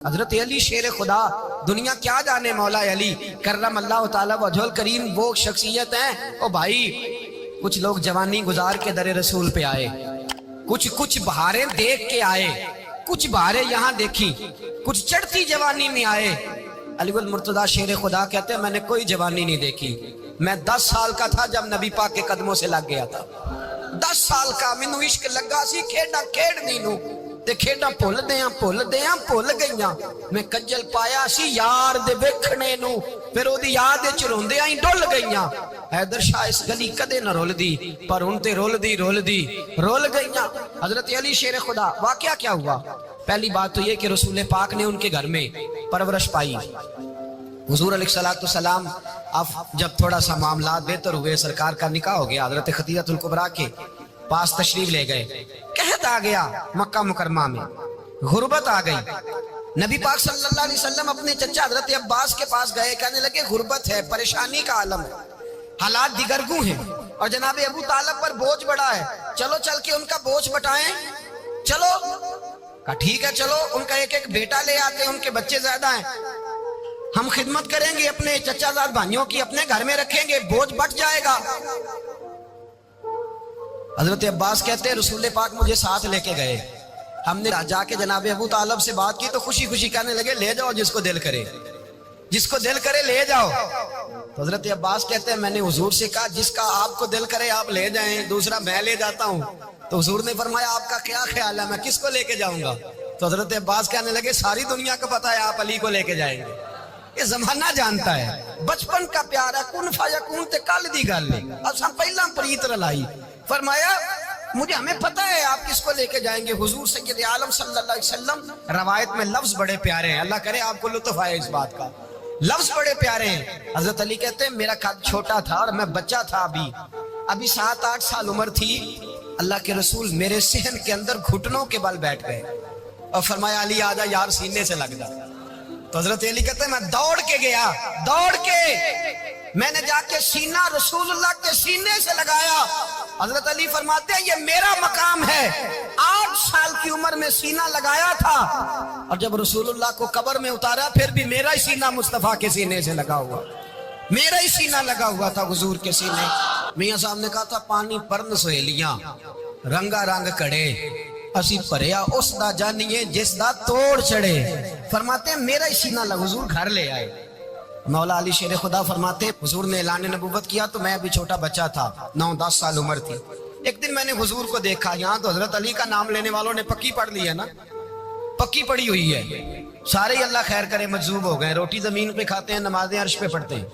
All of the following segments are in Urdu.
حضرت علی شیر خدا، دنیا کیا جانے مولا علی کرم اللہ تعالی وجہل کریم وہ شخصیت ہیں۔ او بھائی کچھ لوگ جوانی گزار کے در رسول پہ آئے، کچھ بہاریں دیکھ کے آئے، کچھ بہاریں یہاں دیکھی، کچھ چڑھتی جوانی میں آئے۔ علی المرتضیٰ شیر خدا کہتے ہیں میں نے کوئی جوانی نہیں دیکھی، میں 10 سال کا تھا جب نبی پاک کے قدموں سے لگ گیا تھا۔ 10 سال کا مینو عشق لگا سی، کھیڈا کھیڈ نہیں نو تے کھیڈا بھول گئیاں۔ میں کجل پایا سی یار دے ویکھنے نو، پھر او دی یاد وچ روندیاں ہی ڈل گئیاں۔ حیدر شاہ اس گلی کدے نہ رول دی، پر ہن تے رول گئیاں۔ حضرت علی شیر خدا، واقعہ کیا ہوا؟ پہلی بات تو یہ کہ رسول پاک نے ان کے گھر میں پرورش پائی۔ حضور علیہ السلام اب جب تھوڑا سا معاملات بہتر ہوئے، سرکار کا نکاح ہو گیا، حضرت خدیجہ الکبریٰ کے پاس تشریف لے گئے۔ قحط آ گیا مکہ مکرمہ میں، غربت آ گئی۔ نبی پاک صلی اللہ علیہ وسلم اپنے چچا حضرت عباس کے پاس گئے، کہنے لگے غربت ہے، پریشانی کا عالم ہے، حالات دیگرگوں ہیں، اور جناب ابو طالب پر بوجھ بڑا ہے، چلو چل کے ان کا بوجھ بٹائیں۔ چلو کہا ٹھیک ہے، چلو ان کا ایک بیٹا لے آتے ہیں، ان کے بچے زیادہ ہیں، ہم خدمت کریں گے اپنے چچا زاد بھائیوں کی، اپنے گھر میں رکھیں گے، بوجھ بٹ جائے گا۔ حضرت عباس کہتے ہیں رسول پاک مجھے ساتھ لے کے گئے، ہم نے جا کے جناب ابو طالب سے بات کی تو خوشی خوشی کہنے لگے لے جاؤ جس کو دل کرے لے جاؤ۔ تو حضرت عباس کہتے ہیں میں نے حضور سے کہا جس کا آپ کو دل کرے آپ لے جائیں، دوسرا میں لے جاتا ہوں۔ تو حضور نے فرمایا آپ کا کیا خیال ہے، میں کس کو لے کے جاؤں گا؟ تو حضرت عباس کہنے لگے ساری دنیا کو پتا ہے آپ علی کو لے کے جائیں گے، یہ زمانہ جانتا ہے، بچپن کا پیار ہے، کن فیکون تے کل دی گل نہیں، اساں پہلا پریت رلائی۔ فرمایا مجھے ہمیں پتہ ہے آپ کس کو لے کے جائیں گے۔ حضور سید عالم صلی اللہ علیہ وسلم روایت میں لفظ بڑے پیارے ہیں، اللہ کرے آپ کو لطف آئے اس بات کا، لفظ بڑے پیارے ہیں۔ حضرت علی کہتے ہیں میرا قد چھوٹا تھا اور میں بچہ تھا، ابھی 7-8 سال عمر تھی، اللہ کے رسول میرے صحن کے اندر گھٹنوں کے بل بیٹھ گئے اور فرمایا علی آجا یار سینے سے لگ جا۔ تو حضرت علی کہتے ہیں میں دوڑ کے گیا، میں نے جا کے سینہ رسول اللہ کے سینے سے لگایا۔ حضرت علی فرماتے ہیں یہ میرا مقام ہے، 8 سال کی عمر میں سینہ لگایا تھا، اور جب رسول اللہ کو قبر میں اتارا پھر بھی میرا ہی سینہ مصطفیٰ کے سینے سے لگا ہوا، میرا ہی سینہ لگا ہوا تھا حضور کے سینے۔ میاں صاحب نے کہا تھا پانی پرن سہیلیاں رنگا رنگ کڑے، اسی پریا اس دا جانیے جس دا توڑ چڑھے۔ فرماتے ہیں میرا ہی سینہ لگا، حضور گھر لے آئے۔ مولا علی شیر خدا فرماتے ہیں حضور نے اعلان نبوت کیا تو میں ابھی چھوٹا بچہ تھا، 9-10 سال عمر تھی۔ ایک دن میں نے حضور کو دیکھا، یہاں تو حضرت علی کا نام لینے والوں نے پکی پڑھ لی ہے نا، پکی پڑھی ہوئی ہے، سارے ہی اللہ خیر کرے مجذوب ہو گئے، روٹی زمین پہ کھاتے ہیں، نمازیں عرش پہ پڑھتے ہیں،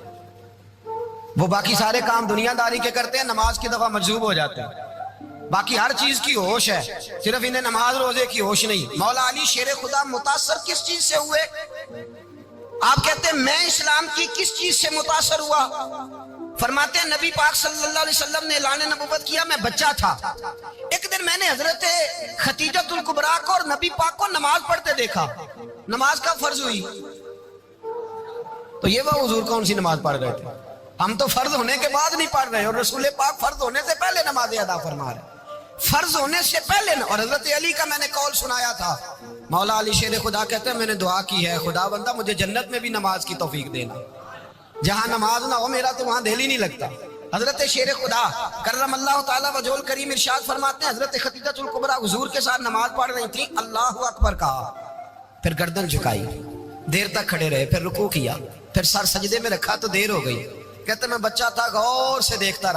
وہ باقی سارے کام دنیا داری کے کرتے ہیں، نماز کی دفعہ مجذوب ہو جاتے ہیں، باقی ہر چیز کی ہوش ہے، صرف انہیں نماز روزے کی ہوش نہیں۔ مولا علی شیر خدا متاثر کس چیز سے ہوئے؟ آپ کہتے ہیں میں اسلام کی کس چیز سے متاثر ہوا؟ فرماتے ہیں نبی پاک صلی اللہ علیہ وسلم نے اعلان نبوت کیا، میں بچہ تھا، ایک دن میں نے حضرت خدیجہ الکبریٰ کو اور نبی پاک کو نماز پڑھتے دیکھا، نماز کا فرض ہوئی تو یہ وہ حضور کون سی نماز پڑھ رہے تھے؟ ہم تو فرض ہونے کے بعد نہیں پڑھ رہے، اور رسول پاک فرض ہونے سے پہلے نماز ادا فرما رہے، فرض ہونے سے پہلے۔ اور حضرت علی کا میں نے قول سنایا تھا، مولا علی شیر خدا کہتے ہیں میں نے دعا کی ہے خدا بندہ مجھے جنت میں بھی نماز کی توفیق دینا، جہاں نماز نہ ہو میرا تو وہاں دل ہی نہیں لگتا۔ حضرت شیر خدا کرم اللہ تعالی وجہل کریم ارشاد فرماتے ہیں حضرت خدیجہ الکبریٰ حضور کے ساتھ نماز پڑھ رہی تھی، اللہ اکبر کہا، پھر گردن جھکائی، دیر تک کھڑے رہے، پھر رکوع کیا، پھر سر سجدے میں رکھا تو دیر ہو گئی۔ کہتے میں بچہ تھا، غور سے دیکھتا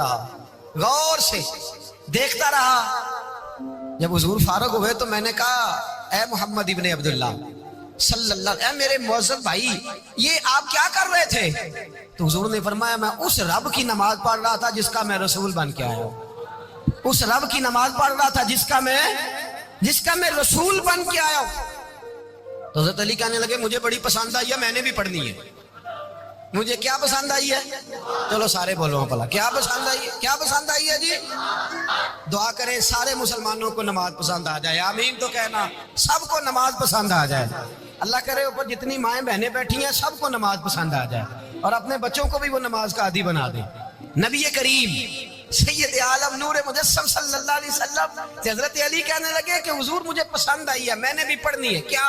رہا، جب حضور فارغ ہوئے تو میں نے کہا اے محمد ابن عبداللہ صلی اللہ، اے میرے معزز بھائی یہ آپ کیا کر رہے تھے؟ تو حضور نے فرمایا میں اس رب کی نماز پڑھ رہا تھا جس کا میں رسول بن کے آیا ہوں، اس رب کی نماز پڑھ رہا تھا جس کا میں رسول بن کے آیا ہوں۔ تو حضرت علی کہنے لگے مجھے بڑی پسند آئی ہے، میں نے بھی پڑھنی ہے۔ مجھے کیا پسند آئی ہے؟ چلو سارے بولو پلا کیا پسند آئی ہے؟ کیا پسند آئی ہے جی؟ دعا کریں سارے مسلمانوں کو نماز پسند آ جائے، آمین تو کہنا، سب کو نماز پسند آ جائے، اللہ کرے اوپر جتنی مائیں بہنیں بیٹھی ہیں سب کو نماز پسند آ جائے، اور اپنے بچوں کو بھی وہ نماز کا عادی بنا دیں۔ نبی کریم سید عالم نور مجسم صلی اللہ علیہ وسلم حضرت علی کہنے لگے کہ حضور مجھے پسند آئی ہے، میں نے بھی پڑھنی ہے۔ کیا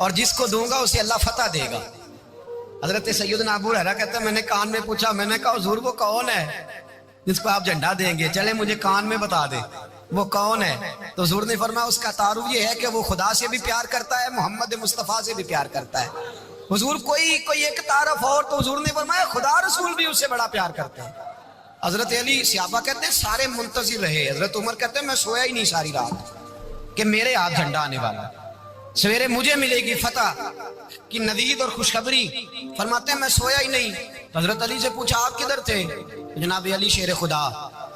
اور جس کو دوں گا اسے اللہ فتح دے گا. حضرت سیدنا ابو ہریرہ کہتے ہیں میں نے کان میں پوچھا, میں نے کہا حضور وہ کون ہے جس کو آپ جھنڈا دیں گے, چلے مجھے کان میں بتا دے وہ کون ہے. تو حضور نے فرمایا اس کا تعارف یہ ہے کہ وہ خدا سے بھی پیار کرتا ہے, محمد مصطفیٰ سے بھی پیار کرتا ہے. حضور کوئی ایک تعارف اور, تو حضور نے فرمایا خدا رسول بھی اس سے بڑا پیار کرتے ہیں. حضرت علی صحابہ کہتے ہیں سارے منتظر رہے. حضرت عمر کہتے ہیں میں سویا ہی نہیں ساری رات کہ میرے ہاتھ جھنڈا آنے والا, سویرے مجھے ملے گی فتح کی ندید اور خوشخبری. فرماتے ہیں میں سویا ہی نہیں. حضرت علی سے پوچھا آپ کدھر تھے؟ جناب علی شیر خدا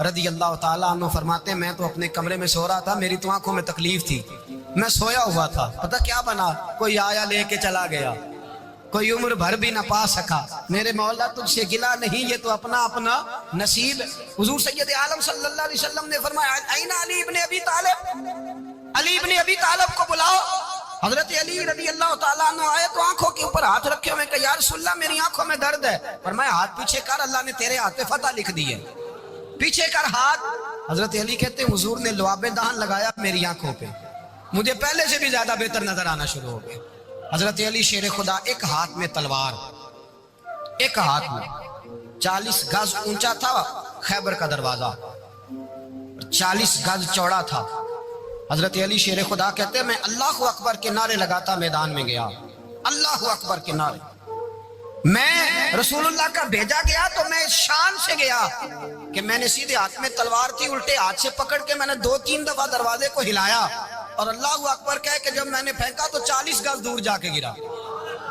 رضی اللہ تعالیٰ عنہ فرماتے ہیں میں تو اپنے کمرے میں سو رہا تھا, میری تو آنکھوں میں تکلیف تھی, میں سویا ہوا تھا. پتہ کیا بنا, کوئی آیا لے کے چلا گیا, کوئی عمر بھر بھی نہ پا سکا. میرے مولا تجھ سے گلا نہیں, یہ تو اپنا اپنا نصیب. حضور سید عالم صلی اللہ علیہ وسلم نے فرمایا این علی ابن ابی طالب, علی ابن ابی طالب کو بلاؤ. حضرت علی رضی اللہ تعالیٰ عنہ آئے تو آنکھوں کے اوپر ہاتھ رکھے ہوئے کہ یا رسول اللہ میری آنکھوں میں درد ہے. فرمایا ہاتھ پیچھے کر, اللہ نے تیرے ہاتھ پہ فتح لکھ دی ہے, پیچھے کر ہاتھ. حضرت علی کہتے ہیں حضور نے لعاب دہن لگایا میری آنکھوں پہ, مجھے پہلے سے بھی زیادہ بہتر نظر آنا شروع ہو گئے. حضرت علی شیر خدا ایک ہاتھ میں تلوار, ایک ہاتھ میں 40 گز اونچا تھا خیبر کا دروازہ, 40 گز چوڑا تھا. حضرت علی شیر خدا کہتے ہیں میں اللہ اکبر کے نعرے لگاتا میدان میں گیا, اللہ اکبر کے نعرے. میں رسول اللہ کا بھیجا گیا تو میں شان سے گیا کہ میں نے سیدھے ہاتھ میں تلوار تھی, الٹے ہاتھ سے پکڑ کے میں نے 2-3 دفعہ دروازے کو ہلایا اور اللہ اکبر کہہ کہ جب میں نے پھینکا تو 40 گز دور جا کے گرا.